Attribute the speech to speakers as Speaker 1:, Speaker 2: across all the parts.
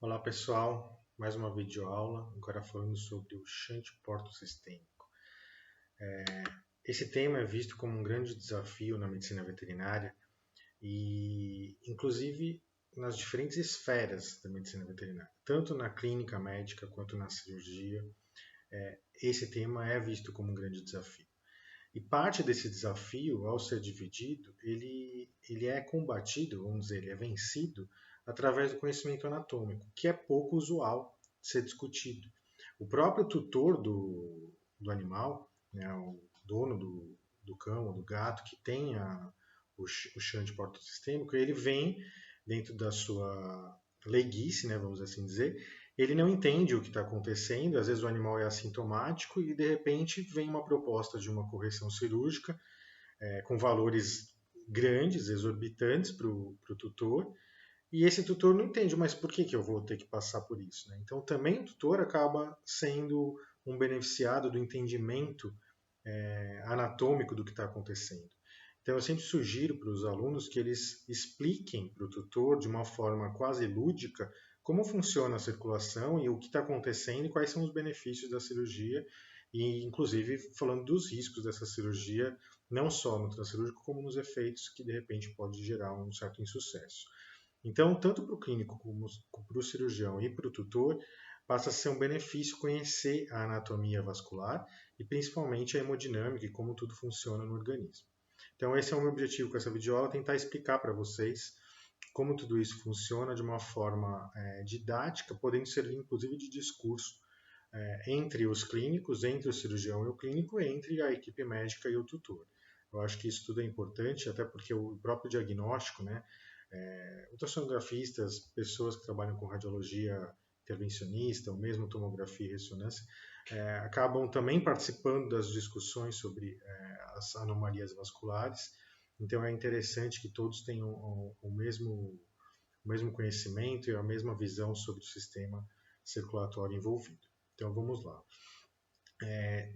Speaker 1: Olá pessoal, mais uma videoaula, agora falando sobre o shunt porto-sistêmico. Esse tema é visto como um grande desafio na medicina veterinária e inclusive nas diferentes esferas da medicina veterinária, tanto na clínica médica quanto na cirurgia, esse tema é visto como um grande desafio. E parte desse desafio, ao ser dividido, ele é combatido, vamos dizer, ele é vencido através do conhecimento anatômico, que é pouco usual de ser discutido. O próprio tutor do animal, né, o dono do cão ou do gato que tem o shunt porto-sistêmico, ele vem dentro da sua leiguice, né, vamos assim dizer, ele não entende o que está acontecendo, às vezes o animal é assintomático e de repente vem uma proposta de uma correção cirúrgica com valores grandes, exorbitantes para o tutor, e esse tutor não entende, mas por que eu vou ter que passar por isso? Né? Então também o tutor acaba sendo um beneficiado do entendimento anatômico do que está acontecendo. Então eu sempre sugiro para os alunos que eles expliquem para o tutor de uma forma quase lúdica como funciona a circulação e o que está acontecendo e quais são os benefícios da cirurgia e inclusive falando dos riscos dessa cirurgia, não só no transcirúrgico como nos efeitos que de repente pode gerar um certo insucesso. Então, tanto para o clínico como para o cirurgião e para o tutor, passa a ser um benefício conhecer a anatomia vascular e principalmente a hemodinâmica e como tudo funciona no organismo. Então, esse é o meu objetivo com essa videoaula, tentar explicar para vocês como tudo isso funciona de uma forma didática, podendo servir inclusive de discurso entre os clínicos, entre o cirurgião e o clínico, entre a equipe médica e o tutor. Eu acho que isso tudo é importante, até porque o próprio diagnóstico, né, ultrassonografistas, pessoas que trabalham com radiologia intervencionista, ou mesmo tomografia e ressonância, acabam também participando das discussões sobre as anomalias vasculares. Então é interessante que todos tenham o mesmo conhecimento e a mesma visão sobre o sistema circulatório envolvido. Então vamos lá.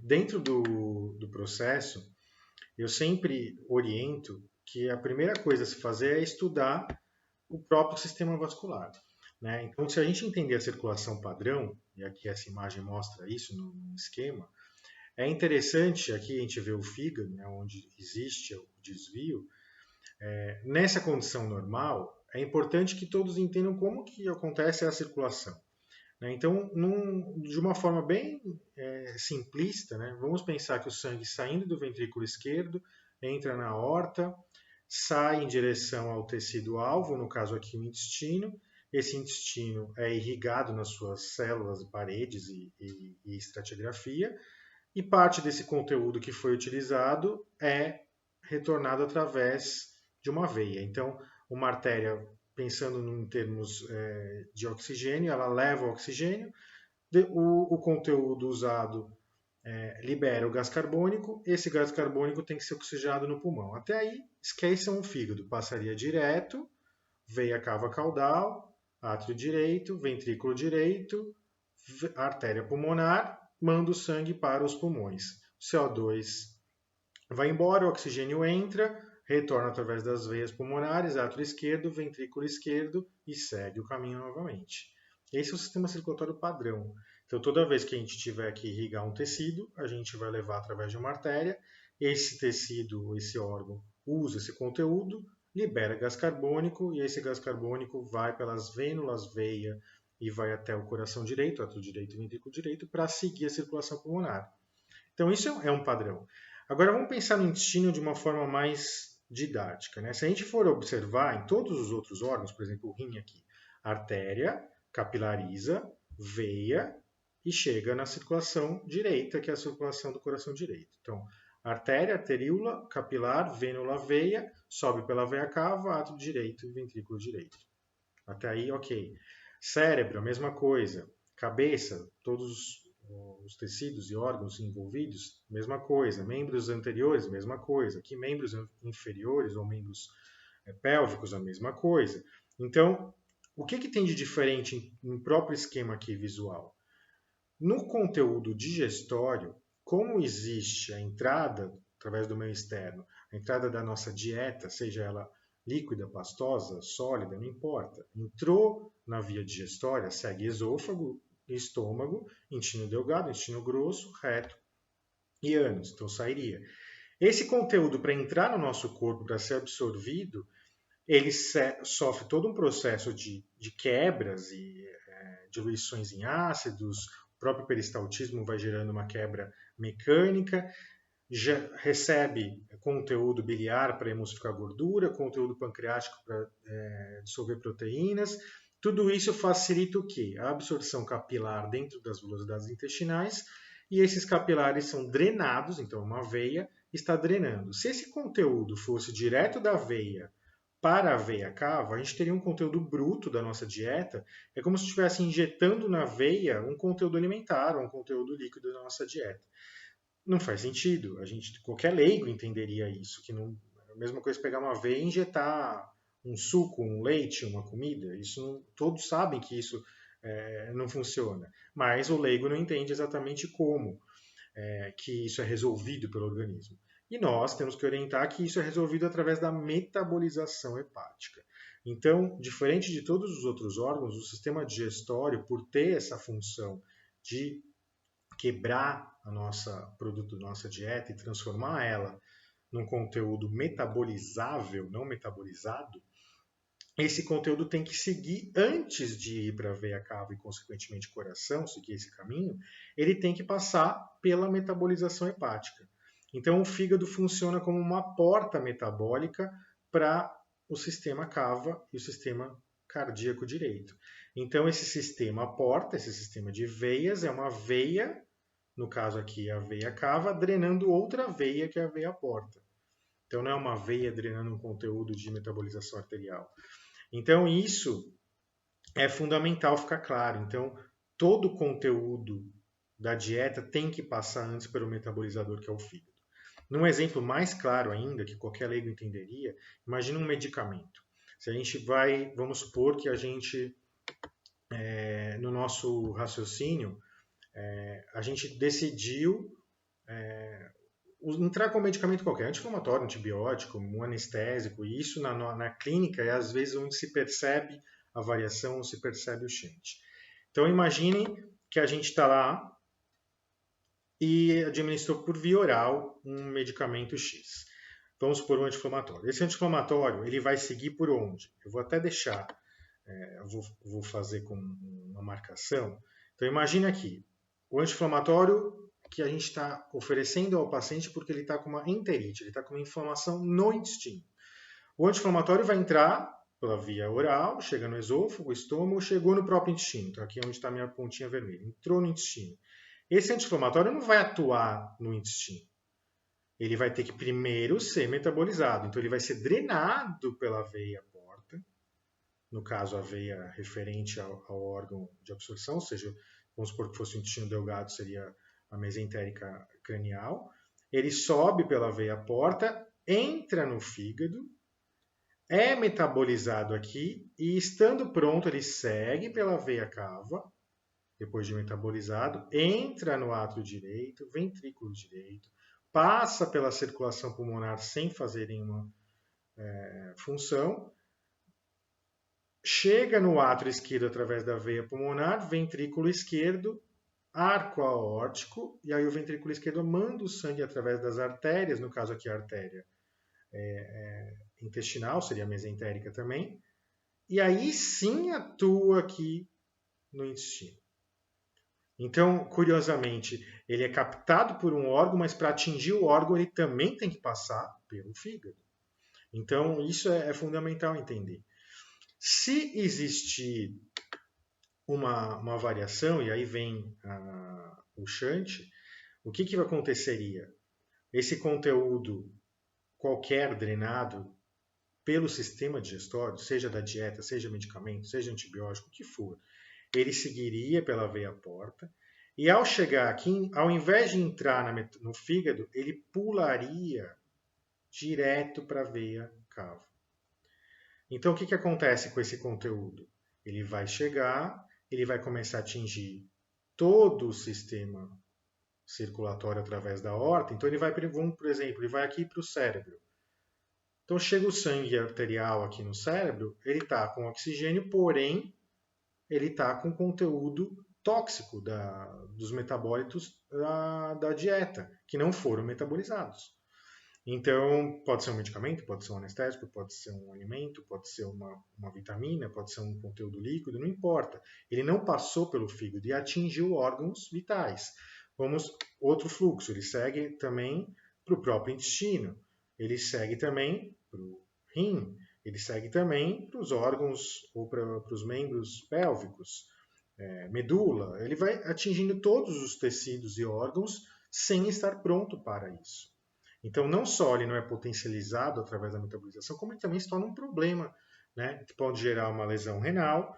Speaker 1: Dentro do processo, eu sempre oriento que a primeira coisa a se fazer é estudar o próprio sistema vascular. Né? Então, se a gente entender a circulação padrão, e aqui essa imagem mostra isso no esquema, é interessante, aqui a gente vê o fígado, né, onde existe o desvio. Nessa condição normal, é importante que todos entendam como que acontece a circulação. Né? Então, de uma forma bem simplista, né, vamos pensar que o sangue saindo do ventrículo esquerdo entra na aorta, sai em direção ao tecido alvo, no caso aqui o intestino. Esse intestino é irrigado nas suas células, paredes e estratigrafia, e parte desse conteúdo que foi utilizado é retornado através de uma veia. Então, uma artéria, pensando em termos de oxigênio, ela leva o oxigênio, o conteúdo usado libera o gás carbônico, esse gás carbônico tem que ser oxigenado no pulmão. Até aí, esqueçam o fígado, passaria direto, veia cava caudal, átrio direito, ventrículo direito, artéria pulmonar, manda o sangue para os pulmões. O CO2 vai embora, o oxigênio entra, retorna através das veias pulmonares, átrio esquerdo, ventrículo esquerdo e segue o caminho novamente. Esse é o sistema circulatório padrão. Então, toda vez que a gente tiver que irrigar um tecido, a gente vai levar através de uma artéria. Esse tecido, esse órgão, usa esse conteúdo, libera gás carbônico e esse gás carbônico vai pelas vênulas, veia e vai até o coração direito, átrio direito e ventrículo direito, para seguir a circulação pulmonar. Então, isso é um padrão. Agora, vamos pensar no intestino de uma forma mais didática. Né? Se a gente for observar em todos os outros órgãos, por exemplo, o rim aqui, artéria, capilariza, veia e chega na circulação direita, que é a circulação do coração direito. Então, artéria, arteríola, capilar, vênula, veia, sobe pela veia cava, átrio direito e ventrículo direito. Até aí, ok. Cérebro, a mesma coisa. Cabeça, todos os tecidos e órgãos envolvidos, mesma coisa. Membros anteriores, mesma coisa. Aqui, membros inferiores ou membros pélvicos, a mesma coisa. Então, o que tem de diferente no próprio esquema aqui visual? No conteúdo digestório, como existe a entrada, através do meio externo, a entrada da nossa dieta, seja ela líquida, pastosa, sólida, não importa. Entrou na via digestória, segue esôfago, estômago, intestino delgado, intestino grosso, reto e ânus. Então sairia. Esse conteúdo, para entrar no nosso corpo, para ser absorvido, ele sofre todo um processo de quebras e diluições em ácidos, o próprio peristaltismo vai gerando uma quebra mecânica, já recebe conteúdo biliar para emulsificar gordura, conteúdo pancreático para dissolver proteínas. Tudo isso facilita o quê? A absorção capilar dentro das velocidades intestinais, e esses capilares são drenados, então uma veia está drenando. Se esse conteúdo fosse direto da veia para a veia cava, a gente teria um conteúdo bruto da nossa dieta, é como se estivesse injetando na veia um conteúdo alimentar, um conteúdo líquido da nossa dieta. Não faz sentido, qualquer leigo entenderia isso, que não é a mesma coisa pegar uma veia e injetar um suco, um leite, uma comida. Todos sabem que isso não funciona, mas o leigo não entende exatamente como que isso é resolvido pelo organismo. E nós temos que orientar que isso é resolvido através da metabolização hepática. Então, diferente de todos os outros órgãos, o sistema digestório, por ter essa função de quebrar a produto da nossa dieta e transformar ela num conteúdo metabolizável, não metabolizado, esse conteúdo tem que seguir antes de ir para a veia cava e, consequentemente, coração, seguir esse caminho, ele tem que passar pela metabolização hepática. Então, o fígado funciona como uma porta metabólica para o sistema cava e o sistema cardíaco direito. Então, esse sistema porta, esse sistema de veias, é uma veia, no caso aqui a veia cava, drenando outra veia, que é a veia porta. Então, não é uma veia drenando um conteúdo de metabolização arterial. Então, isso é fundamental ficar claro. Então, todo o conteúdo da dieta tem que passar antes pelo metabolizador, que é o fígado. Num exemplo mais claro ainda, que qualquer leigo entenderia, imagina um medicamento. Se a gente vamos supor que a gente, no nosso raciocínio, a gente decidiu entrar com um medicamento qualquer, anti-inflamatório, antibiótico, um anestésico, e isso na clínica é às vezes onde se percebe a variação, se percebe o change. Então imagine que a gente está lá e administrou por via oral um medicamento X. Vamos por um anti-inflamatório. Esse anti-inflamatório ele vai seguir por onde? Eu vou até deixar, vou fazer com uma marcação. Então imagine aqui, o anti-inflamatório que a gente está oferecendo ao paciente porque ele está com uma enterite, ele está com uma inflamação no intestino. O anti-inflamatório vai entrar pela via oral, chega no esôfago, estômago, chegou no próprio intestino. Então aqui é onde está a minha pontinha vermelha. Entrou no intestino. Esse anti-inflamatório não vai atuar no intestino. Ele vai ter que primeiro ser metabolizado. Então ele vai ser drenado pela veia porta, no caso a veia referente ao órgão de absorção, ou seja, vamos supor que fosse o intestino delgado, seria a mesentérica cranial. Ele sobe pela veia porta, entra no fígado, é metabolizado aqui e, estando pronto, ele segue pela veia cava, depois de metabolizado, entra no átrio direito, ventrículo direito, passa pela circulação pulmonar sem fazer nenhuma função, chega no átrio esquerdo através da veia pulmonar, ventrículo esquerdo, arco aórtico, e aí o ventrículo esquerdo manda o sangue através das artérias, no caso aqui a artéria intestinal, seria a mesentérica também, e aí sim atua aqui no intestino. Então, curiosamente, ele é captado por um órgão, mas para atingir o órgão ele também tem que passar pelo fígado. Então, isso é fundamental entender. Se existir uma variação, e aí vem o shunt, o que aconteceria? Esse conteúdo qualquer drenado pelo sistema digestório, seja da dieta, seja medicamento, seja antibiótico, o que for, ele seguiria pela veia porta e ao chegar aqui, ao invés de entrar no fígado, ele pularia direto para a veia cava. Então, o que acontece com esse conteúdo? Ele vai chegar, ele vai começar a atingir todo o sistema circulatório através da aorta. Então, ele vai, por exemplo, ele vai aqui para o cérebro. Então chega o sangue arterial aqui no cérebro, ele está com oxigênio, porém ele está com conteúdo tóxico dos metabólitos da dieta, que não foram metabolizados. Então, pode ser um medicamento, pode ser um anestésico, pode ser um alimento, pode ser uma vitamina, pode ser um conteúdo líquido, não importa. Ele não passou pelo fígado e atingiu órgãos vitais. Vamos, outro fluxo, ele segue também para o próprio intestino, ele segue também para o rim, ele segue também para os órgãos ou para os membros pélvicos, medula, ele vai atingindo todos os tecidos e órgãos sem estar pronto para isso. Então, não só ele não é potencializado através da metabolização, como ele também se torna um problema, né? Pode gerar uma lesão renal,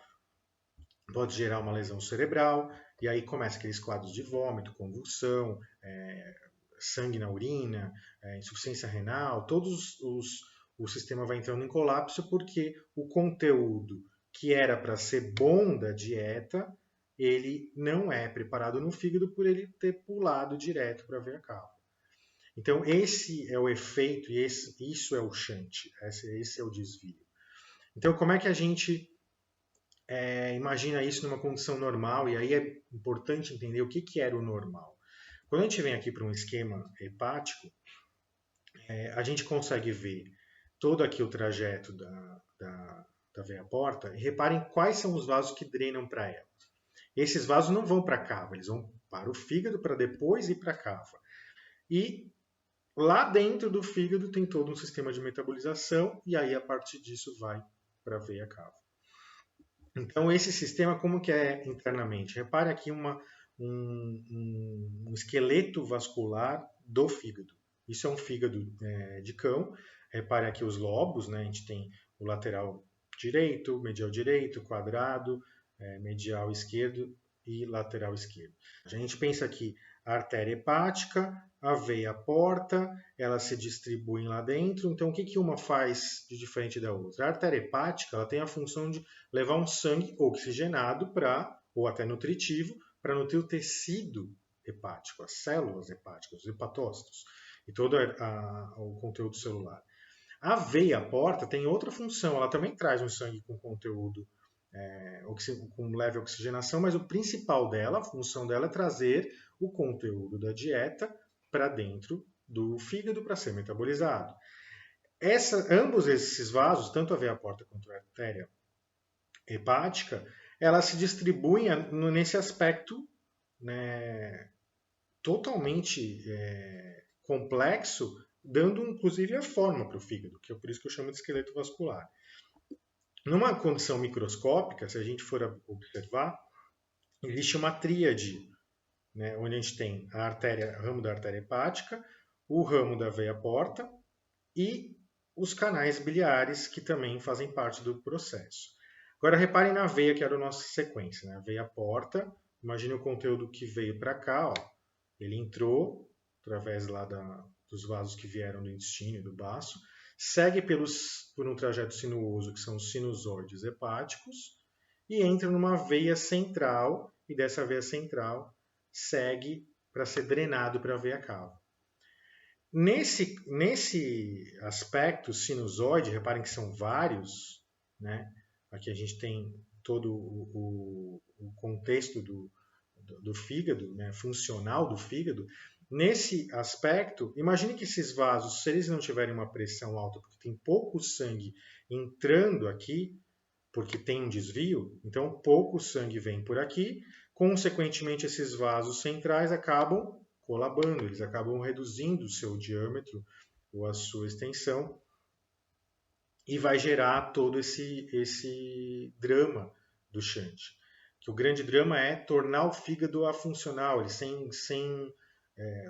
Speaker 1: pode gerar uma lesão cerebral, e aí começa aqueles quadros de vômito, convulsão, sangue na urina, insuficiência renal, o sistema vai entrando em colapso porque o conteúdo que era para ser bom da dieta, ele não é preparado no fígado por ele ter pulado direto para a veia cava. Então, esse é o efeito e isso é o shunt, esse é o desvio. Então, como é que a gente imagina isso numa condição normal? E aí é importante entender o que era o normal. Quando a gente vem aqui para um esquema hepático, a gente consegue ver todo aqui o trajeto da veia porta e reparem quais são os vasos que drenam para ela. Esses vasos não vão para a cava, eles vão para o fígado para depois ir para a cava. E lá dentro do fígado tem todo um sistema de metabolização e aí a partir disso vai para a veia cava. Então esse sistema como que é internamente? Repare aqui um esqueleto vascular do fígado. Isso é um fígado de cão. Repare aqui os lobos, né? A gente tem o lateral direito, medial direito, quadrado, medial esquerdo e lateral esquerdo. A gente pensa aqui a artéria hepática, a veia porta, elas se distribuem lá dentro. Então, o que uma faz de diferente da outra? A artéria hepática ela tem a função de levar um sangue oxigenado ou até nutritivo, para nutrir o tecido hepático, as células hepáticas, os hepatócitos e todo o conteúdo celular. A veia porta tem outra função, ela também traz um sangue com conteúdo com leve oxigenação, mas o principal dela, a função dela é trazer o conteúdo da dieta para dentro do fígado para ser metabolizado. Ambos esses vasos, tanto a veia porta quanto a artéria hepática, elas se distribuem nesse aspecto, né, totalmente complexo, dando inclusive a forma para o fígado, que é por isso que eu chamo de esqueleto vascular. Numa condição microscópica, se a gente for observar, existe uma tríade, né, onde a gente tem o ramo da artéria hepática, o ramo da veia porta e os canais biliares, que também fazem parte do processo. Agora, reparem na veia, que era a nossa sequência. Né? A veia porta, imagine o conteúdo que veio para cá. Ó. Ele entrou através lá dos vasos que vieram do intestino e do baço, segue por um trajeto sinuoso, que são os sinusóides hepáticos, e entra numa veia central, e dessa veia central segue para ser drenado para a veia cava. Nesse aspecto sinusoide, reparem que são vários, né? Aqui a gente tem todo o contexto do fígado, né? Funcional do fígado. Nesse aspecto, imagine que esses vasos, se eles não tiverem uma pressão alta, porque tem pouco sangue entrando aqui, porque tem um desvio, então pouco sangue vem por aqui, consequentemente esses vasos centrais acabam colabando, eles acabam reduzindo o seu diâmetro ou a sua extensão e vai gerar todo esse drama do shunt. Que o grande drama é tornar o fígado afuncional, ele sem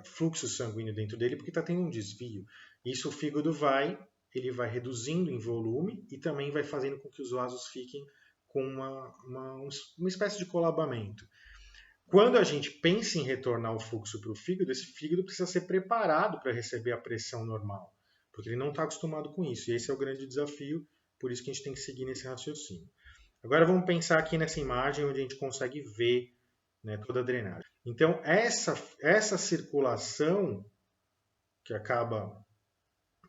Speaker 1: fluxo sanguíneo dentro dele, porque está tendo um desvio. Isso o fígado ele vai reduzindo em volume e também vai fazendo com que os vasos fiquem com uma espécie de colabamento. Quando a gente pensa em retornar o fluxo para o fígado, esse fígado precisa ser preparado para receber a pressão normal, porque ele não está acostumado com isso. E esse é o grande desafio, por isso que a gente tem que seguir nesse raciocínio. Agora vamos pensar aqui nessa imagem onde a gente consegue ver, né, toda a drenagem. Então, essa circulação que acaba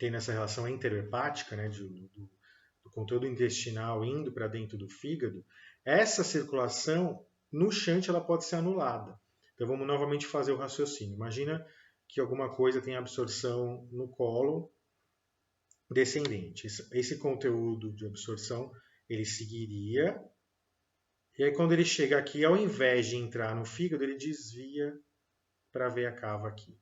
Speaker 1: tendo essa relação enterohepática, né, do conteúdo intestinal indo para dentro do fígado, essa circulação no shunt ela pode ser anulada. Então vamos novamente fazer o raciocínio. Imagina que alguma coisa tem absorção no colo descendente. Esse conteúdo de absorção ele seguiria, e aí quando ele chega aqui, ao invés de entrar no fígado, ele desvia para a veia cava aqui.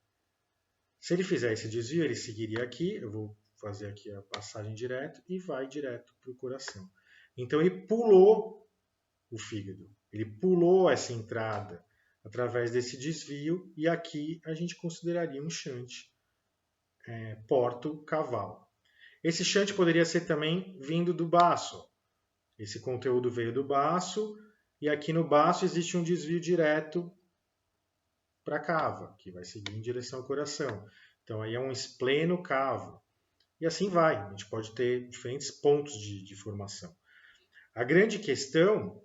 Speaker 1: Se ele fizer esse desvio, ele seguiria aqui, eu vou fazer aqui a passagem direto e vai direto para o coração. Então ele pulou o fígado, ele pulou essa entrada através desse desvio, e aqui a gente consideraria um shunt porto-caval. Esse shunt poderia ser também vindo do baço. Esse conteúdo veio do baço, e aqui no baço existe um desvio direto para a cava, que vai seguir em direção ao coração. Então aí é um espleno-cavo. E assim vai, a gente pode ter diferentes pontos de formação. A grande questão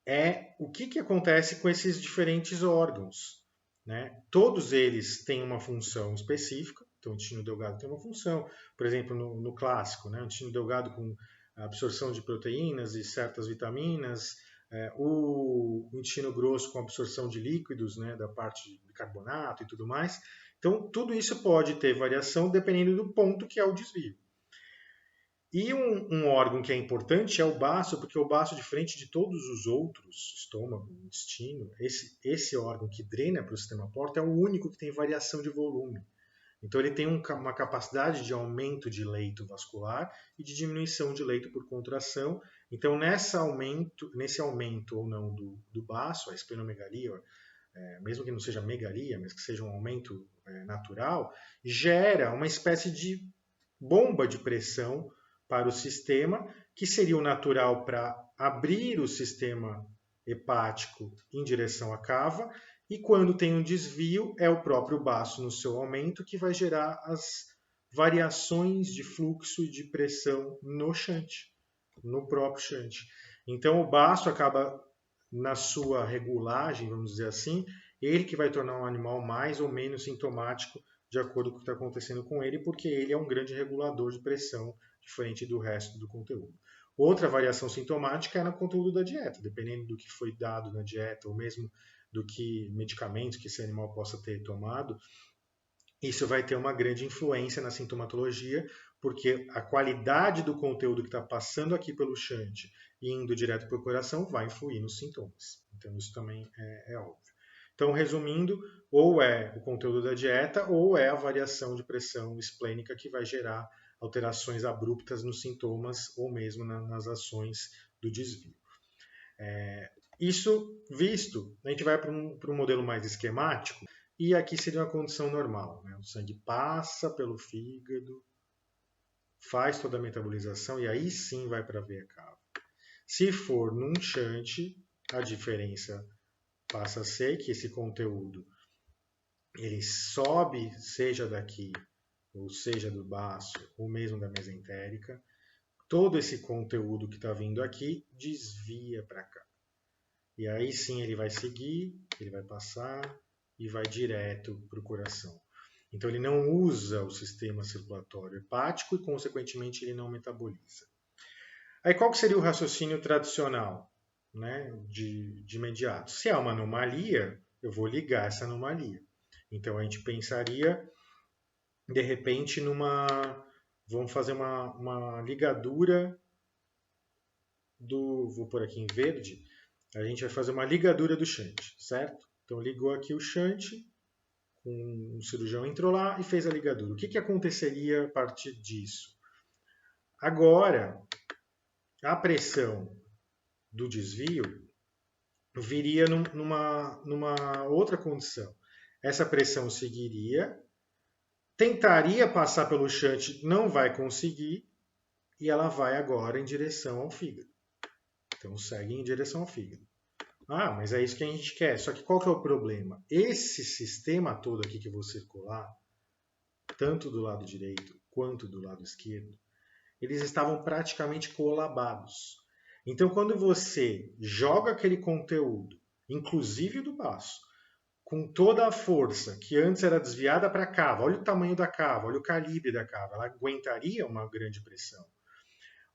Speaker 1: é o que acontece com esses diferentes órgãos, né? Todos eles têm uma função específica. Então o intestino delgado tem uma função, por exemplo, no clássico, né? O intestino delgado com absorção de proteínas e certas vitaminas, o intestino grosso com absorção de líquidos, né, da parte de bicarbonato e tudo mais. Então, tudo isso pode ter variação dependendo do ponto que é o desvio. E um órgão que é importante é o baço, porque o baço, diferente de todos os outros, estômago, intestino, esse órgão que drena para o sistema porta é o único que tem variação de volume. Então ele tem uma capacidade de aumento de leito vascular e de diminuição de leito por contração. Então nesse aumento ou não do baço, a esplenomegalia, mesmo que não seja megalia, mas que seja um aumento natural, gera uma espécie de bomba de pressão para o sistema, que seria o natural para abrir o sistema hepático em direção à cava, e quando tem um desvio, é o próprio baço no seu aumento que vai gerar as variações de fluxo e de pressão no shunt, no próprio shunt. Então o baço acaba, na sua regulagem, vamos dizer assim, ele que vai tornar um animal mais ou menos sintomático de acordo com o que está acontecendo com ele, porque ele é um grande regulador de pressão, diferente do resto do conteúdo. Outra variação sintomática é no conteúdo da dieta, dependendo do que foi dado na dieta, ou mesmo do que medicamentos que esse animal possa ter tomado, isso vai ter uma grande influência na sintomatologia, porque a qualidade do conteúdo que está passando aqui pelo shunt e indo direto para o coração vai influir nos sintomas. Então isso também é óbvio. Então, resumindo, ou é o conteúdo da dieta ou é a variação de pressão esplênica que vai gerar alterações abruptas nos sintomas ou mesmo nas ações do desvio. Isso visto, a gente vai para um modelo mais esquemático, e aqui seria uma condição normal, né? O sangue passa pelo fígado, faz toda a metabolização e aí sim vai para a veia cava. Se for num shunt, a diferença passa a ser que esse conteúdo ele sobe, seja daqui, ou seja do baço, ou mesmo da mesentérica. Todo esse conteúdo que está vindo aqui desvia para cá. E aí sim ele vai seguir, ele vai passar e vai direto para o coração. Então ele não usa o sistema circulatório hepático e, consequentemente, ele não metaboliza. Aí qual que seria o raciocínio tradicional, né, de imediato? Se há uma anomalia, eu vou ligar essa anomalia. Então a gente pensaria, de repente, vamos fazer uma ligadura vou pôr aqui em verde, a gente vai fazer uma ligadura do shunt, certo? Então ligou aqui o shunt, um cirurgião entrou lá e fez a ligadura. O que aconteceria a partir disso? Agora, a pressão do desvio viria numa outra condição. Essa pressão seguiria, tentaria passar pelo shunt, não vai conseguir, e ela vai agora em direção ao fígado. Então segue em direção ao fígado. Ah, mas é isso que a gente quer. Só que qual que é o problema? Esse sistema todo aqui que eu vou circular, tanto do lado direito quanto do lado esquerdo, eles estavam praticamente colabados. Então, quando você joga aquele conteúdo, inclusive do baço, com toda a força que antes era desviada para a cava, olha o tamanho da cava, olha o calibre da cava, ela aguentaria uma grande pressão.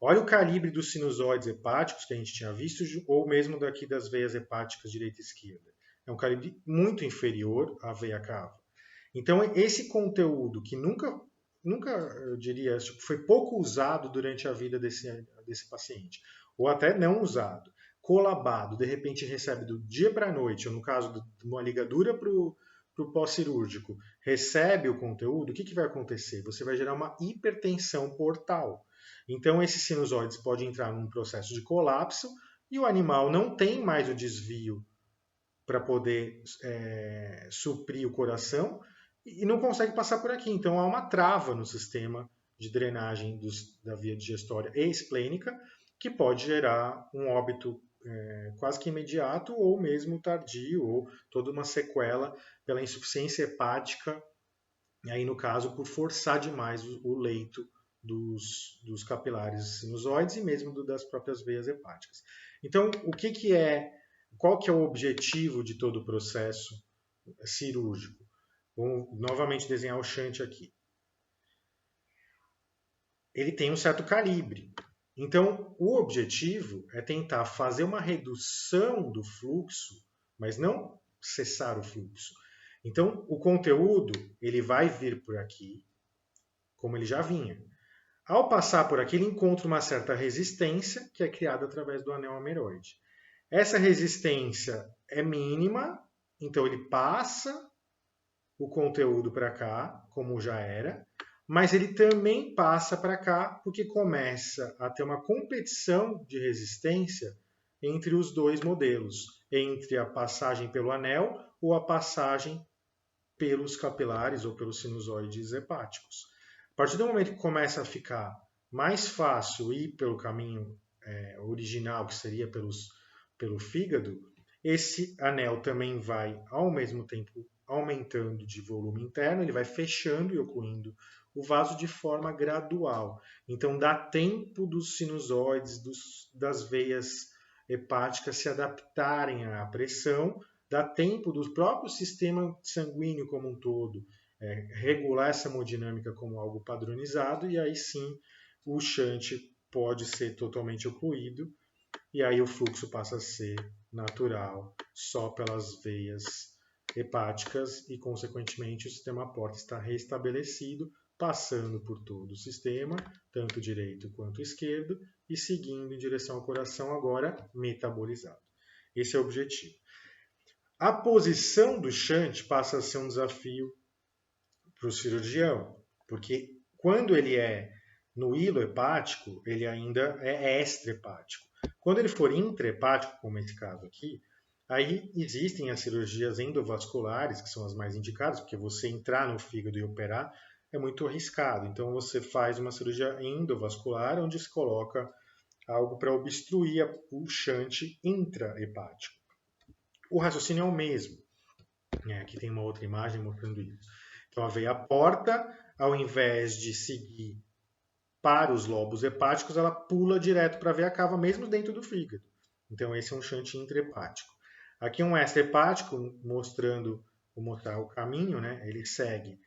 Speaker 1: Olha o calibre dos sinusoides hepáticos que a gente tinha visto, ou mesmo daqui das veias hepáticas direita e esquerda. É um calibre muito inferior à veia cava. Então, esse conteúdo que nunca eu diria, foi pouco usado durante a vida desse paciente, ou até não usado, colabado, de repente recebe do dia para a noite, ou no caso de uma ligadura para o pós-cirúrgico, recebe o conteúdo, o que vai acontecer? Você vai gerar uma hipertensão portal. Então, esses sinusoides podem entrar num processo de colapso e o animal não tem mais o desvio para poder suprir o coração e não consegue passar por aqui. Então, há uma trava no sistema de drenagem da via digestória e esplênica que pode gerar um óbito quase que imediato ou mesmo tardio ou toda uma sequela pela insuficiência hepática, aí no caso por forçar demais o leito dos capilares sinusoides e mesmo das próprias veias hepáticas. Então, qual que é o objetivo de todo o processo cirúrgico? Vamos novamente desenhar o shunt aqui. Ele tem um certo calibre. Então, o objetivo é tentar fazer uma redução do fluxo, mas não cessar o fluxo. Então, o conteúdo ele vai vir por aqui, como ele já vinha. Ao passar por aqui, ele encontra uma certa resistência que é criada através do anel ameroide. Essa resistência é mínima, então ele passa o conteúdo para cá, como já era, mas ele também passa para cá porque começa a ter uma competição de resistência entre os dois modelos, entre a passagem pelo anel ou a passagem pelos capilares ou pelos sinusoides hepáticos. A partir do momento que começa a ficar mais fácil ir pelo caminho original, que seria pelo fígado, esse anel também vai, ao mesmo tempo, aumentando de volume interno, ele vai fechando e ocluindo o vaso de forma gradual. Então, dá tempo dos sinusoides, das veias hepáticas se adaptarem à pressão, dá tempo do próprio sistema sanguíneo como um todo regular essa hemodinâmica como algo padronizado, e aí sim o shunt pode ser totalmente ocluído, e aí o fluxo passa a ser natural, só pelas veias hepáticas, e consequentemente o sistema porta está restabelecido, passando por todo o sistema, tanto direito quanto esquerdo, e seguindo em direção ao coração, agora metabolizado. Esse é o objetivo. A posição do shunt passa a ser um desafio para o cirurgião, porque quando ele é no hilo hepático, ele ainda é extra-hepático. Quando ele for intra-hepático, como esse caso aqui, aí existem as cirurgias endovasculares, que são as mais indicadas, porque você entrar no fígado e operar é muito arriscado. Então você faz uma cirurgia endovascular, onde se coloca algo para obstruir o shunt intra-hepático. O raciocínio é o mesmo. Aqui tem uma outra imagem mostrando isso. Então a veia porta, ao invés de seguir para os lobos hepáticos, ela pula direto para a veia cava, mesmo dentro do fígado. Então esse é um shunt intrahepático. Aqui um extrahepático vou mostrar o caminho, né? Ele segue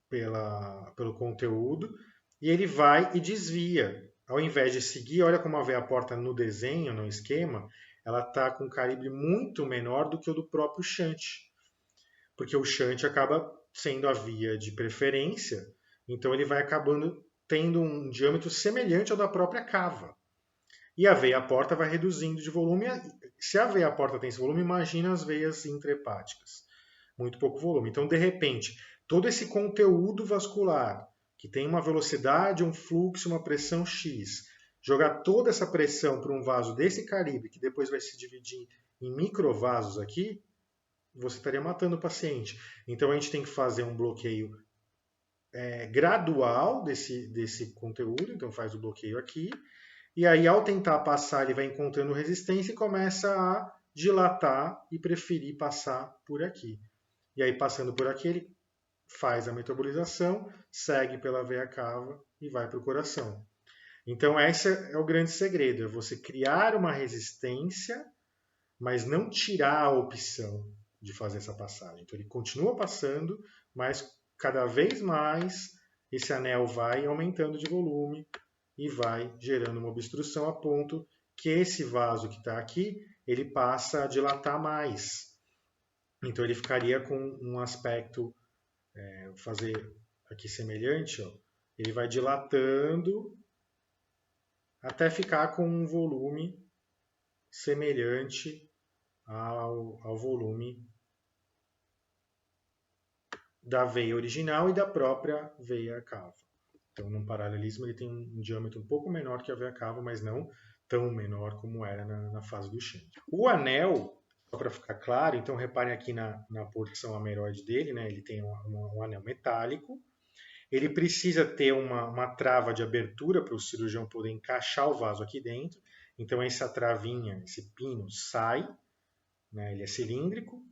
Speaker 1: pelo conteúdo e ele vai e desvia. Ao invés de seguir, olha como a veia porta no desenho, no esquema, ela está com um calibre muito menor do que o do próprio shunt. Porque o shunt acaba sendo a via de preferência, então ele vai acabando tendo um diâmetro semelhante ao da própria cava. E a veia porta vai reduzindo de volume. Se a veia porta tem esse volume, imagina as veias intrahepáticas. Muito pouco volume. Então, de repente, todo esse conteúdo vascular, que tem uma velocidade, um fluxo, uma pressão X, jogar toda essa pressão para um vaso desse calibre, que depois vai se dividir em microvasos aqui, você estaria matando o paciente. Então a gente tem que fazer um bloqueio gradual desse conteúdo, então faz o bloqueio aqui, e aí ao tentar passar ele vai encontrando resistência e começa a dilatar e preferir passar por aqui. E aí passando por aqui ele faz a metabolização, segue pela veia cava e vai para o coração. Então esse é o grande segredo, é você criar uma resistência, mas não tirar a opção. de fazer essa passagem. Então ele continua passando, mas cada vez mais esse anel vai aumentando de volume e vai gerando uma obstrução a ponto que esse vaso que está aqui, ele passa a dilatar mais. Então ele ficaria com um aspecto, vou fazer aqui semelhante, ó, ele vai dilatando até ficar com um volume semelhante ao volume da veia original e da própria veia cava. Então, num paralelismo, ele tem um diâmetro um pouco menor que a veia cava, mas não tão menor como era na fase do shunt. O anel, só para ficar claro, então reparem aqui na porção ameroide dele, né? Ele tem um anel metálico. Ele precisa ter uma trava de abertura para o cirurgião poder encaixar o vaso aqui dentro. Então, essa travinha, esse pino, sai, né? Ele é cilíndrico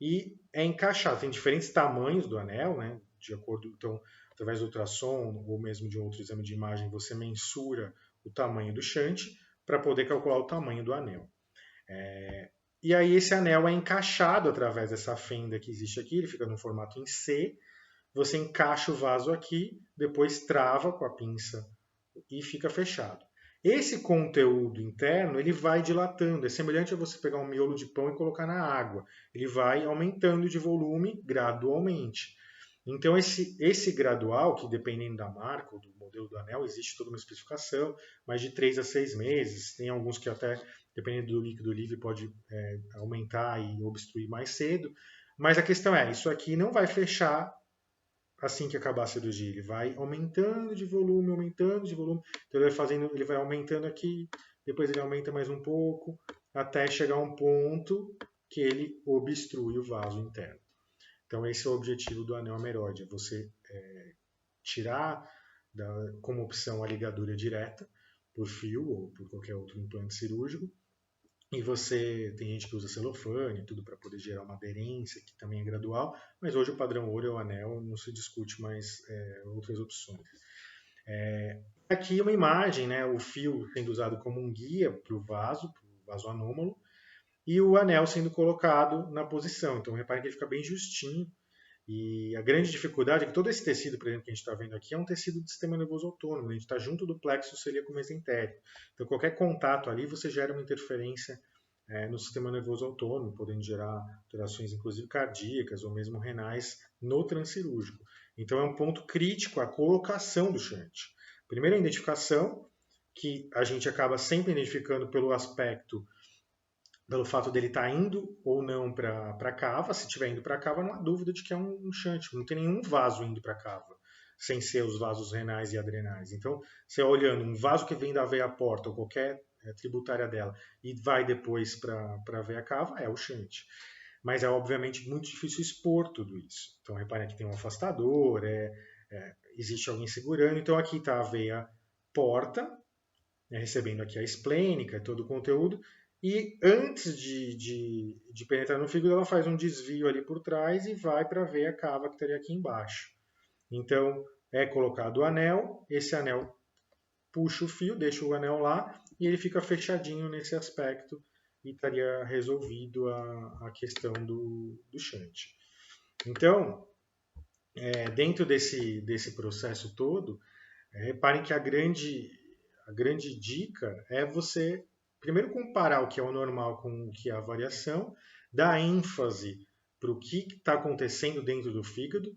Speaker 1: e é encaixado. Tem diferentes tamanhos do anel, né? De acordo, então, através do ultrassom ou mesmo de um outro exame de imagem, você mensura o tamanho do shunt para poder calcular o tamanho do anel. E aí esse anel é encaixado através dessa fenda que existe aqui, ele fica no formato em C. Você encaixa o vaso aqui, depois trava com a pinça e fica fechado. Esse conteúdo interno, ele vai dilatando, é semelhante a você pegar um miolo de pão e colocar na água. Ele vai aumentando de volume gradualmente. Então esse gradual, que dependendo da marca ou do modelo do anel, existe toda uma especificação, mas de 3 a 6 meses, tem alguns que até, dependendo do líquido livre, pode aumentar e obstruir mais cedo. Mas a questão é, isso aqui não vai fechar assim que acabar a cirurgia, ele vai aumentando de volume, então ele vai aumentando aqui, depois ele aumenta mais um pouco, até chegar a um ponto que ele obstrui o vaso interno. Então esse é o objetivo do anel ameroide, é você tirar como opção a ligadura direta, por fio ou por qualquer outro implante cirúrgico, e você tem gente que usa celofane, tudo para poder gerar uma aderência, que também é gradual, mas hoje o padrão ouro é o anel, não se discute mais outras opções. Aqui uma imagem, né, o fio sendo usado como um guia para o vaso anômalo, e o anel sendo colocado na posição. Então reparem que ele fica bem justinho. E a grande dificuldade é que todo esse tecido, por exemplo, que a gente está vendo aqui, é um tecido do sistema nervoso autônomo. A gente está junto do plexo celíaco mesentérico. Então, qualquer contato ali, você gera uma interferência no sistema nervoso autônomo, podendo gerar alterações, inclusive cardíacas ou mesmo renais, no transcirúrgico. Então, é um ponto crítico a colocação do shunt. Primeiro, a identificação, que a gente acaba sempre identificando pelo aspecto, pelo fato dele estar indo ou não para a cava. Se estiver indo para a cava, não há dúvida de que é um shunt. Não tem nenhum vaso indo para a cava, sem ser os vasos renais e adrenais. Então, você olhando um vaso que vem da veia porta ou qualquer tributária dela e vai depois para a veia cava, é o shunt. Mas é obviamente muito difícil expor tudo isso. Então, reparem que tem um afastador, existe alguém segurando. Então, aqui está a veia porta, recebendo aqui a esplênica, todo o conteúdo. E antes de penetrar no fígado, ela faz um desvio ali por trás e vai para a veia cava que estaria aqui embaixo. Então, é colocado o anel, esse anel puxa o fio, deixa o anel lá e ele fica fechadinho nesse aspecto e estaria resolvido a questão do shunt. Então, dentro desse processo todo, reparem que a grande dica é você primeiro comparar o que é o normal com o que é a variação, dar ênfase para o que está acontecendo dentro do fígado.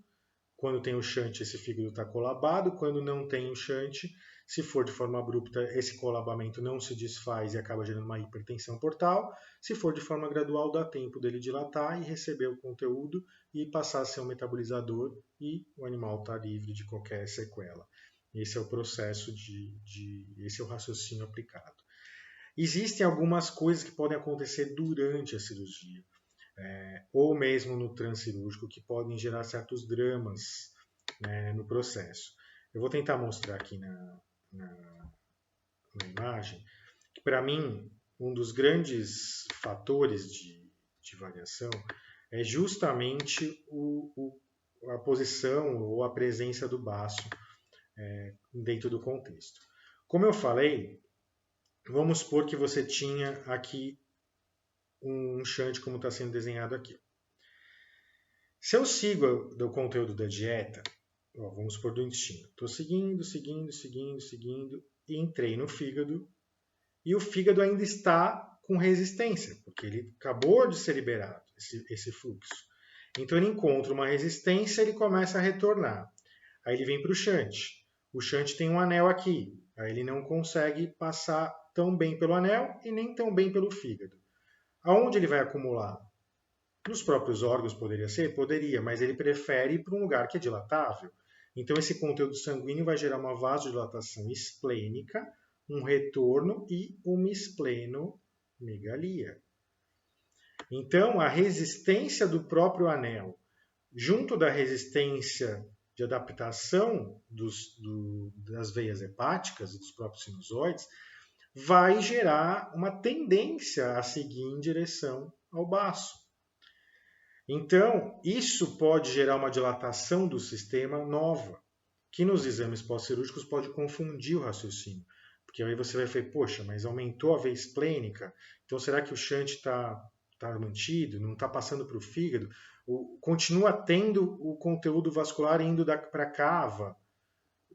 Speaker 1: Quando tem o shunt, esse fígado está colabado. Quando não tem o shunt, se for de forma abrupta, esse colabamento não se desfaz e acaba gerando uma hipertensão portal. Se for de forma gradual, dá tempo dele dilatar e receber o conteúdo e passar a ser um metabolizador e o animal está livre de qualquer sequela. Esse é o processo esse é o raciocínio aplicado. Existem algumas coisas que podem acontecer durante a cirurgia, ou mesmo no transcirúrgico, que podem gerar certos dramas no processo. Eu vou tentar mostrar aqui na imagem que, para mim, um dos grandes fatores de variação é justamente a posição ou a presença do baço dentro do contexto. Como eu falei, vamos supor que você tinha aqui um shunt como está sendo desenhado aqui. Se eu sigo do conteúdo da dieta, vamos supor do intestino, estou seguindo, e entrei no fígado, e o fígado ainda está com resistência, porque ele acabou de ser liberado, esse fluxo. Então ele encontra uma resistência, ele começa a retornar. Aí ele vem para o shunt. O shunt tem um anel aqui, aí ele não consegue passar tão bem pelo anel e nem tão bem pelo fígado. Aonde ele vai acumular? Nos próprios órgãos poderia ser? Poderia, mas ele prefere ir para um lugar que é dilatável. Então esse conteúdo sanguíneo vai gerar uma vasodilatação esplênica, um retorno e uma esplenomegalia. Então a resistência do próprio anel, junto da resistência de adaptação das veias hepáticas e dos próprios sinusoides, vai gerar uma tendência a seguir em direção ao baço. Então, isso pode gerar uma dilatação do sistema nova, que nos exames pós-cirúrgicos pode confundir o raciocínio. Porque aí você vai falar, poxa, mas aumentou a veia esplênica, então será que o shunt está mantido, não está passando para o fígado? Continua tendo o conteúdo vascular indo para a cava.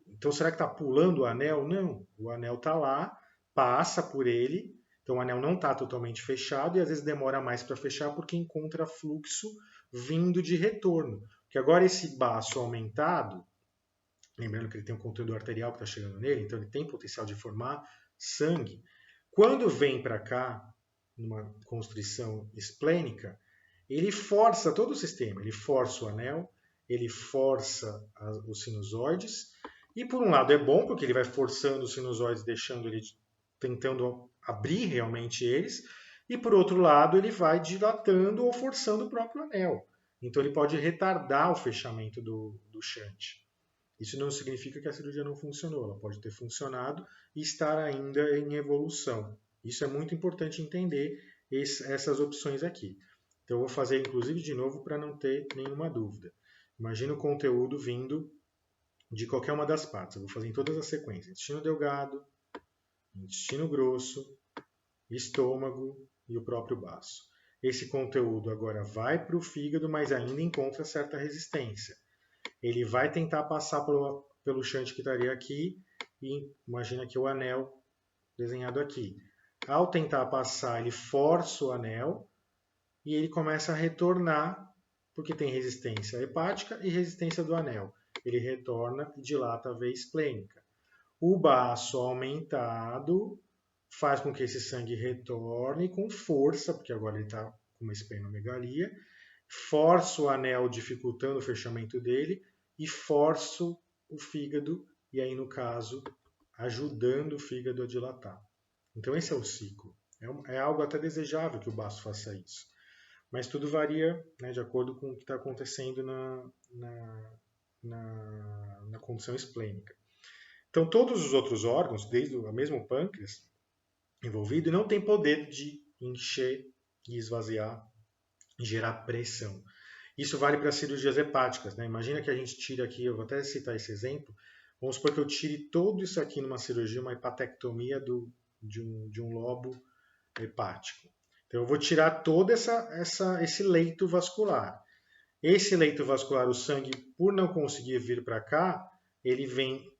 Speaker 1: Então será que está pulando o anel? Não, o anel está lá, passa por ele, então o anel não está totalmente fechado e às vezes demora mais para fechar porque encontra fluxo vindo de retorno. Porque agora esse baço aumentado, lembrando que ele tem um conteúdo arterial que está chegando nele, então ele tem potencial de formar sangue. Quando vem para cá, numa constrição esplênica, ele força todo o sistema, ele força o anel, ele força os sinusoides, e por um lado é bom, porque ele vai forçando os sinusoides, deixando ele, tentando abrir realmente eles, e por outro lado ele vai dilatando ou forçando o próprio anel. Então ele pode retardar o fechamento do shunt. Isso não significa que a cirurgia não funcionou, ela pode ter funcionado e estar ainda em evolução. Isso é muito importante entender essas opções aqui. Então eu vou fazer inclusive de novo para não ter nenhuma dúvida. Imagina o conteúdo vindo de qualquer uma das partes. Eu vou fazer em todas as sequências. Intestino delgado, intestino grosso, estômago e o próprio baço. Esse conteúdo agora vai para o fígado, mas ainda encontra certa resistência. Ele vai tentar passar pelo shunt que estaria aqui e imagina que o anel desenhado aqui. Ao tentar passar, ele força o anel e ele começa a retornar, porque tem resistência hepática e resistência do anel. Ele retorna e dilata a veia esplênica. O baço aumentado faz com que esse sangue retorne com força, porque agora ele está com uma esplenomegalia, força o anel dificultando o fechamento dele e forço o fígado, e aí no caso, ajudando o fígado a dilatar. Então esse é o ciclo. É algo até desejável que o baço faça isso. Mas tudo varia, né, de acordo com o que está acontecendo na condição esplênica. Então todos os outros órgãos, desde o mesmo pâncreas envolvido, não tem poder de encher e esvaziar e gerar pressão. Isso vale para cirurgias hepáticas, né? Imagina que a gente tira aqui, eu vou até citar esse exemplo, vamos supor que eu tire tudo isso aqui numa cirurgia, uma hepatectomia de um lobo hepático. Então eu vou tirar todo esse leito vascular. Esse leito vascular, o sangue, por não conseguir vir para cá, ele vem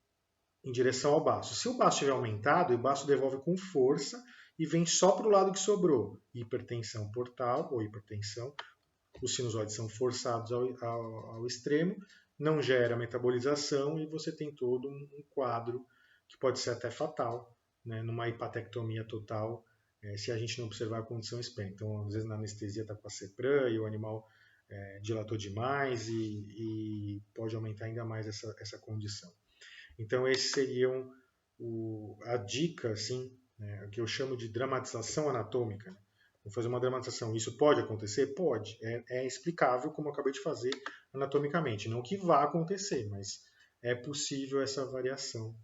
Speaker 1: em direção ao baço. Se o baço estiver aumentado, o baço devolve com força e vem só para o lado que sobrou. Hipertensão portal ou hipertensão. Os sinusoides são forçados ao extremo, não gera metabolização e você tem todo um quadro que pode ser até fatal, né, numa hepatectomia total, se a gente não observar a condição esplênica. Então, às vezes na anestesia está com a CEPRAM e o animal dilatou demais e pode aumentar ainda mais essa condição. Então, esses seriam a dica, assim, né, que eu chamo de dramatização anatômica. Né? Vou fazer uma dramatização. Isso pode acontecer? Pode. É explicável, como eu acabei de fazer, anatomicamente. Não que vá acontecer, mas é possível essa variação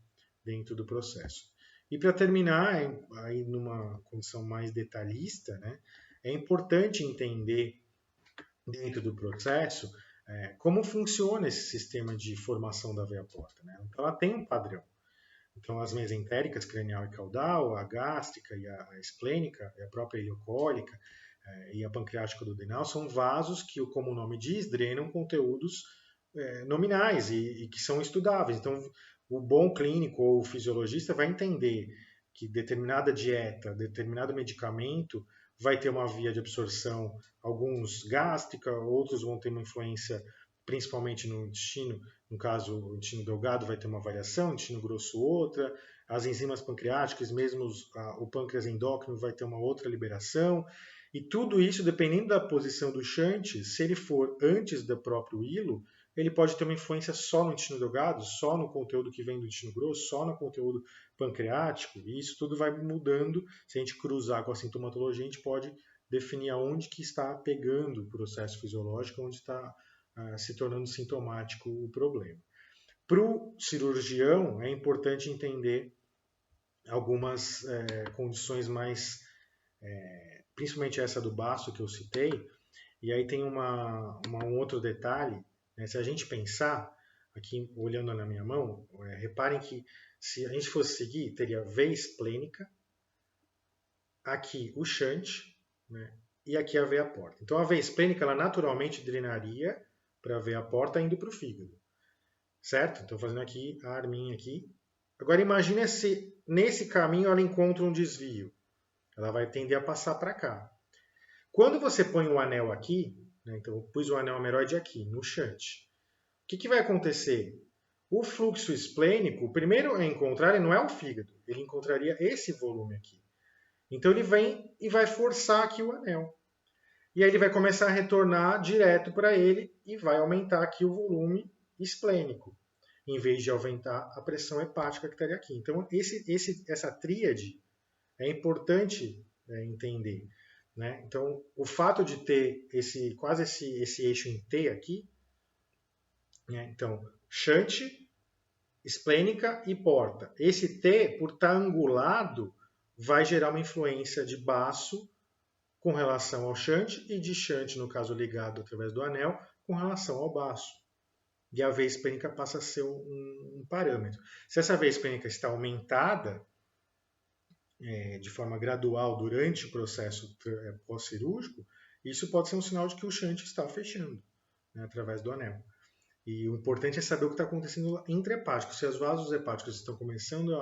Speaker 1: dentro do processo. E para terminar, aí numa condição mais detalhista, né, é importante entender dentro do processo como funciona esse sistema de formação da veia porta. Né? Então, ela tem um padrão. Então, as mesentéricas, cranial e caudal, a gástrica e a esplênica, e a própria ileocólica, e a pancreática duodenal são vasos que, como o nome diz, drenam conteúdos nominais e que são estudáveis. Então, o bom clínico ou fisiologista vai entender que determinada dieta, determinado medicamento vai ter uma via de absorção, alguns gástrica, outros vão ter uma influência principalmente no intestino, no caso o intestino delgado vai ter uma variação, o intestino grosso outra, as enzimas pancreáticas, mesmo o pâncreas endócrino vai ter uma outra liberação, e tudo isso dependendo da posição do shunt, se ele for antes do próprio hilo, ele pode ter uma influência só no intestino delgado, só no conteúdo que vem do intestino grosso, só no conteúdo pancreático, e isso tudo vai mudando. Se a gente cruzar com a sintomatologia, a gente pode definir aonde que está pegando o processo fisiológico, onde está se tornando sintomático o problema. Para o cirurgião, é importante entender algumas condições mais, principalmente essa do baço que eu citei, e aí tem um outro detalhe, né? Se a gente pensar, aqui olhando na minha mão, reparem que se a gente fosse seguir, teria veia esplênica, aqui o shunt, né? E aqui a veia porta. Então a veia esplênica, ela naturalmente drenaria para a veia porta indo para o fígado. Certo? Estou fazendo aqui a arminha aqui. Agora imagine se nesse caminho ela encontra um desvio. Ela vai tender a passar para cá. Quando você põe o anel aqui, né, então eu pus o anel ameroide aqui, no shunt, o que vai acontecer? O fluxo esplênico, o primeiro a encontrar, ele não é o fígado, ele encontraria esse volume aqui. Então ele vem e vai forçar aqui o anel. E aí ele vai começar a retornar direto para ele e vai aumentar aqui o volume esplênico, em vez de aumentar a pressão hepática que estaria aqui. Então, essa tríade é importante entender. Né? Então, o fato de ter quase esse eixo em T aqui, né? Então, shunt, esplênica e porta. Esse T, por estar angulado, vai gerar uma influência de baço com relação ao shunt e de shunt, no caso ligado através do anel, com relação ao baço. E a veia esplênica passa a ser um parâmetro. Se essa veia esplênica está aumentada de forma gradual durante o processo pós-cirúrgico, isso pode ser um sinal de que o shunt está fechando, né, através do anel. E o importante é saber o que está acontecendo intrahepático. Se os vasos hepáticos estão começando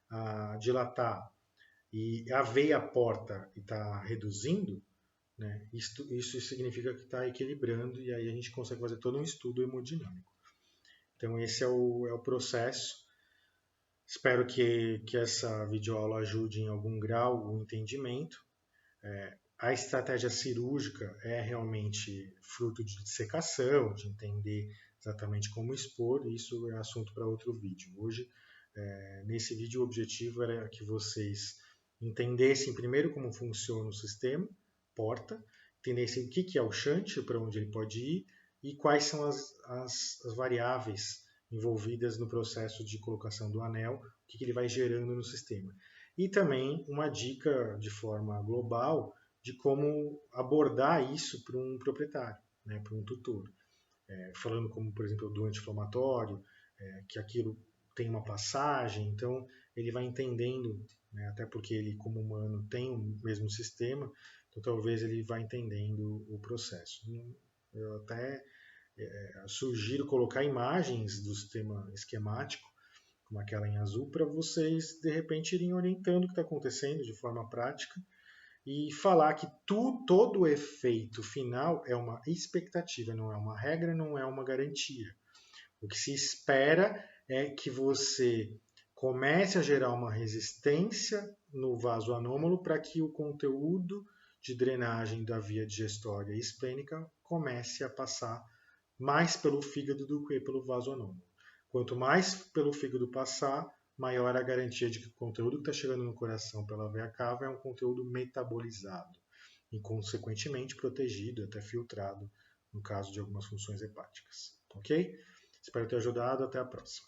Speaker 1: a dilatar e a veia porta está reduzindo, né, isso significa que está equilibrando e aí a gente consegue fazer todo um estudo hemodinâmico. Então esse é o processo. Espero que essa videoaula ajude em algum grau o entendimento. A estratégia cirúrgica é realmente fruto de dissecação, de entender exatamente como expor, e isso é assunto para outro vídeo. Hoje, nesse vídeo, o objetivo era que vocês entendessem primeiro como funciona o sistema, porta, entendessem o que é o shunt, para onde ele pode ir, e quais são as variáveis envolvidas no processo de colocação do anel, o que ele vai gerando no sistema. E também uma dica de forma global de como abordar isso para um proprietário, né, para um tutor. Falando como, por exemplo, do anti-inflamatório, que aquilo tem uma passagem, então ele vai entendendo, né, até porque ele, como humano, tem o mesmo sistema, então talvez ele vá entendendo o processo. Eu até sugiro colocar imagens do sistema esquemático, como aquela em azul, para vocês, de repente, irem orientando o que está acontecendo de forma prática e falar que todo o efeito final é uma expectativa, não é uma regra, não é uma garantia. O que se espera é que você comece a gerar uma resistência no vaso anômalo para que o conteúdo de drenagem da via digestória e esplênica comece a passar mais pelo fígado do que pelo vaso anômalo. Quanto mais pelo fígado passar, maior a garantia de que o conteúdo que está chegando no coração pela veia cava é um conteúdo metabolizado e, consequentemente, protegido, até filtrado, no caso de algumas funções hepáticas. Ok? Espero ter ajudado. Até a próxima.